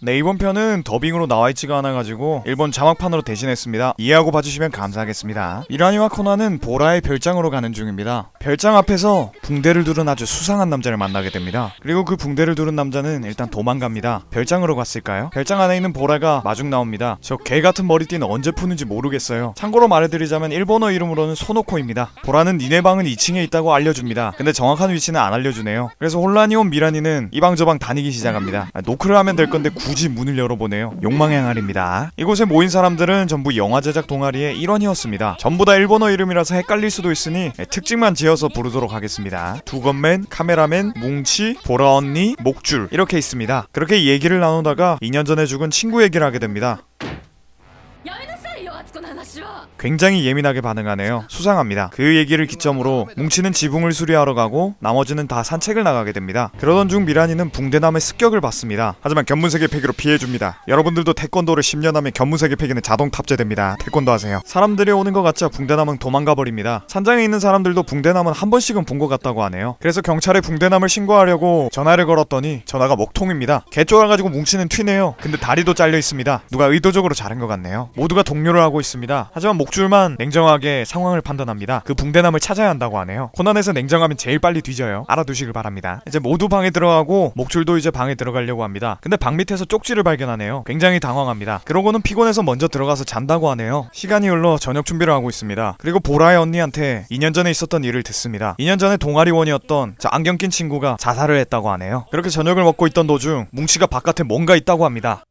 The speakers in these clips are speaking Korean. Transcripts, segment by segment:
네, 이번 편은 더빙으로 나와있지가 않아가지고 일본 자막판으로 대신했습니다. 이해하고 봐주시면 감사하겠습니다. 미라니와 코나는 보라의 별장으로 가는 중입니다. 별장 앞에서 붕대를 두른 아주 수상한 남자를 만나게 됩니다. 그리고 그 붕대를 두른 남자는 일단 도망갑니다. 별장으로 갔을까요? 별장 안에 있는 보라가 마중 나옵니다. 저 개같은 머리띠는 언제 푸는지 모르겠어요. 참고로 말해드리자면 일본어 이름으로는 소노코입니다. 보라는 니네 방은 2층에 있다고 알려줍니다. 근데 정확한 위치는 안 알려주네요. 그래서 혼란이 온 미라니는 이 방 저 방 다니기 시작합니다. 노크를 하면 될 건데 굳이 문을 열어보네요. 욕망의 항아리입니다. 이곳에 모인 사람들은 전부 영화 제작 동아리의 일원이었습니다. 전부 다 일본어 이름이라서 헷갈릴 수도 있으니 특징만 지어서 부르도록 하겠습니다. 두건맨, 카메라맨, 뭉치, 보라 언니, 목줄 이렇게 있습니다. 그렇게 얘기를 나누다가 2년 전에 죽은 친구 얘기를 하게 됩니다. 굉장히 예민하게 반응하네요. 수상합니다. 그 얘기를 기점으로 뭉치는 지붕을 수리하러 가고 나머지는 다 산책을 나가게 됩니다. 그러던 중 미라니는 붕대남의 습격을 받습니다. 하지만 견문세계 패기로 피해줍니다. 여러분들도 태권도를 10년 하면 견문세계 패기는 자동 탑재됩니다. 태권도 하세요. 사람들이 오는 것 같자 붕대남은 도망가버립니다. 산장에 있는 사람들도 붕대남은 한 번씩은 본 것 같다고 하네요. 그래서 경찰에 붕대남을 신고하려고 전화를 걸었더니 전화가 먹통입니다. 개 쫄아가지고 뭉치는 튀네요. 근데 다리도 잘려 있습니다. 누가 의도적으로 자른 것 같네요. 모두가 동료를 하고 있습니다. 하지만 목줄만 냉정하게 상황을 판단합니다. 그 붕대남을 찾아야 한다고 하네요. 코난에서 냉정하면 제일 빨리 뒤져요. 알아두시길 바랍니다. 이제 모두 방에 들어가고 목줄도 이제 방에 들어가려고 합니다. 근데 방 밑에서 쪽지를 발견하네요. 굉장히 당황합니다. 그러고는 피곤해서 먼저 들어가서 잔다고 하네요. 시간이 흘러 저녁 준비를 하고 있습니다. 그리고 보라의 언니한테 2년 전에 있었던 일을 듣습니다. 2년 전에 동아리원이었던 저 안경 낀 친구가 자살을 했다고 하네요. 그렇게 저녁을 먹고 있던 도중 뭉치가 바깥에 뭔가 있다고 합니다.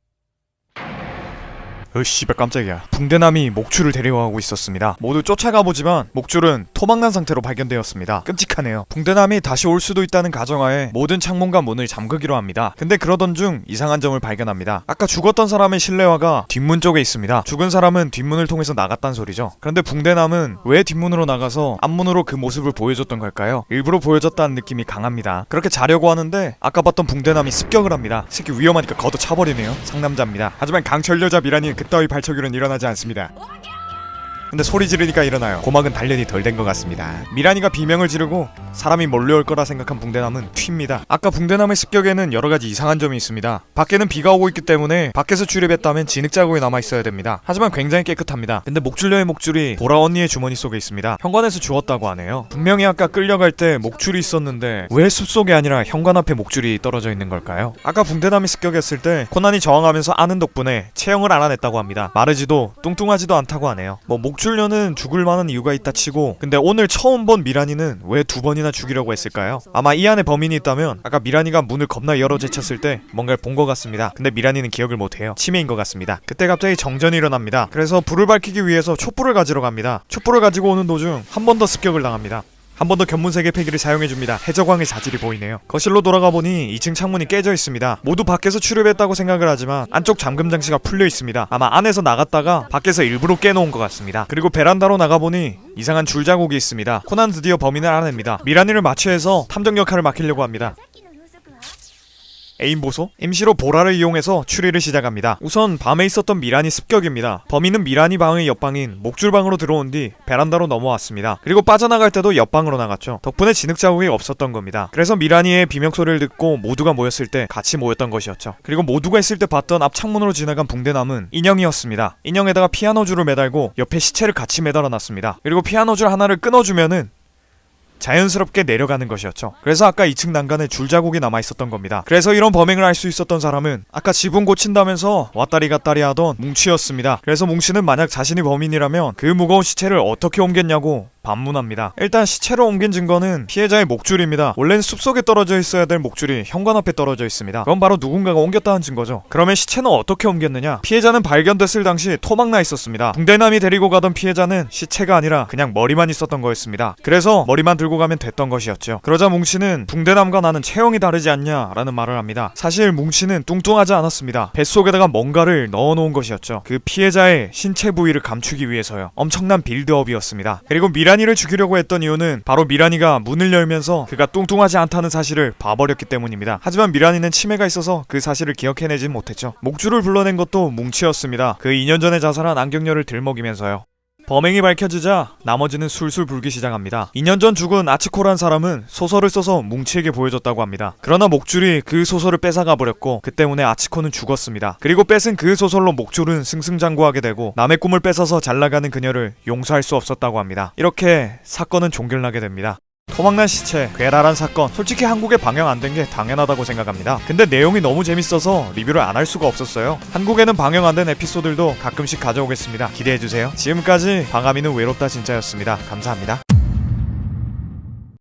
씨발 깜짝이야. 붕대남이 목줄을 데려가고 있었습니다. 모두 쫓아가보지만 목줄은 토막난 상태로 발견되었습니다. 끔찍하네요. 붕대남이 다시 올 수도 있다는 가정하에 모든 창문과 문을 잠그기로 합니다. 근데 그러던 중 이상한 점을 발견합니다. 아까 죽었던 사람의 실내화가 뒷문 쪽에 있습니다. 죽은 사람은 뒷문을 통해서 나갔단 소리죠. 그런데 붕대남은 왜 뒷문으로 나가서 앞문으로 그 모습을 보여줬던 걸까요? 일부러 보여줬다는 느낌이 강합니다. 그렇게 자려고 하는데 아까 봤던 붕대남이 습격을 합니다. 새끼 위험하니까 걷어 차버리네요. 상남자입니다. 하지만 강철 여자 미라니는 그따위 발척이로는 일어나지 않습니다. 근데 소리 지르니까 일어나요. 고막은 단련이 덜 된 것 같습니다. 미라니가 비명을 지르고 사람이 몰려올 거라 생각한 붕대남은 튑니다. 아까 붕대남의 습격에는 여러가지 이상한 점이 있습니다. 밖에는 비가 오고 있기 때문에 밖에서 출입했다면 진흙 자국이 남아있어야 됩니다. 하지만 굉장히 깨끗합니다. 근데 목줄녀의 목줄이 보라 언니의 주머니 속에 있습니다. 현관에서 주웠다고 하네요. 분명히 아까 끌려갈 때 목줄이 있었는데 왜 숲속이 아니라 현관 앞에 목줄이 떨어져 있는 걸까요? 아까 붕대남이 습격했을 때 코난이 저항하면서 아는 덕분에 체형을 알아냈다고 합니다. 마르지도 뚱뚱하지도 않다고 하네요. 목줄녀는 죽을 만한 이유가 있다 치고 근데 오늘 처음 본 미라니는 왜 2번이나 죽이려고 했을까요? 아마 이 안에 범인이 있다면 아까 미라니가 문을 겁나 열어 제쳤을 때 뭔가를 본 것 같습니다. 근데 미라니는 기억을 못해요. 치매인 것 같습니다. 그때 갑자기 정전이 일어납니다. 그래서 불을 밝히기 위해서 촛불을 가지러 갑니다. 촛불을 가지고 오는 도중 한 번 더 습격을 당합니다. 한 번 더 견문세계 패기를 사용해줍니다. 해적왕의 자질이 보이네요. 거실로 돌아가보니 2층 창문이 깨져 있습니다. 모두 밖에서 출입했다고 생각을 하지만 안쪽 잠금 장치가 풀려 있습니다. 아마 안에서 나갔다가 밖에서 일부러 깨놓은 것 같습니다. 그리고 베란다로 나가보니 이상한 줄자국이 있습니다. 코난 드디어 범인을 알아냅니다. 미라니를 마취해서 탐정 역할을 맡기려고 합니다. 애인 보소? 임시로 보라를 이용해서 추리를 시작합니다. 우선 밤에 있었던 미라니 습격입니다. 범인은 미라니 방의 옆방인 목줄방으로 들어온 뒤 베란다로 넘어왔습니다. 그리고 빠져나갈 때도 옆방으로 나갔죠. 덕분에 진흙 자국이 없었던 겁니다. 그래서 미라니의 비명소리를 듣고 모두가 모였을 때 같이 모였던 것이었죠. 그리고 모두가 있을 때 봤던 앞 창문으로 지나간 붕대남은 인형이었습니다. 인형에다가 피아노 줄을 매달고 옆에 시체를 같이 매달아놨습니다. 그리고 피아노 줄 하나를 끊어주면은 자연스럽게 내려가는 것이었죠. 그래서 아까 2층 난간에 줄자국이 남아있었던 겁니다. 그래서 이런 범행을 할 수 있었던 사람은 아까 지붕 고친다면서 왔다리 갔다리 하던 뭉치였습니다. 그래서 뭉치는 만약 자신이 범인이라면 그 무거운 시체를 어떻게 옮겼냐고 반문합니다. 일단 시체로 옮긴 증거는 피해자의 목줄입니다. 원래는 숲속에 떨어져 있어야 될 목줄이 현관 앞에 떨어져 있습니다. 그건 바로 누군가가 옮겼다는 증거죠. 그러면 시체는 어떻게 옮겼느냐? 피해자는 발견됐을 당시 토막나 있었습니다. 붕대남이 데리고 가던 피해자는 시체가 아니라 그냥 머리만 있었던 거였습니다. 그래서 머리만 들고 가면 됐던 것이었죠. 그러자 뭉치는 붕대남과 나는 체형이 다르지 않냐라는 말을 합니다. 사실 뭉치는 뚱뚱하지 않았습니다. 뱃속에다가 뭔가를 넣어놓은 것이었죠. 그 피해자의 신체 부위를 감추기 위해서요. 엄청난 빌드업이었습니다. 그리고 미라니를 죽이려고 했던 이유는 바로 미라니가 문을 열면서 그가 뚱뚱하지 않다는 사실을 봐버렸기 때문입니다. 하지만 미라니는 치매가 있어서 그 사실을 기억해내진 못했죠. 목줄을 불러낸 것도 뭉치였습니다. 그 2년 전에 자살한 안경녀를 들먹이면서요. 범행이 밝혀지자 나머지는 술술 불기 시작합니다. 2년 전 죽은 아치코란 사람은 소설을 써서 뭉치에게 보여줬다고 합니다. 그러나 목줄이 그 소설을 뺏어가 버렸고 그 때문에 아치코는 죽었습니다. 그리고 뺏은 그 소설로 목줄은 승승장구하게 되고 남의 꿈을 뺏어서 잘나가는 그녀를 용서할 수 없었다고 합니다. 이렇게 사건은 종결나게 됩니다. 토막난 시체, 괴랄한 사건. 솔직히 한국에 방영 안 된 게 당연하다고 생각합니다. 근데 내용이 너무 재밌어서 리뷰를 안 할 수가 없었어요. 한국에는 방영 안 된 에피소드들도 가끔씩 가져오겠습니다. 기대해주세요. 지금까지 방아미는 외롭다 진짜였습니다. 감사합니다.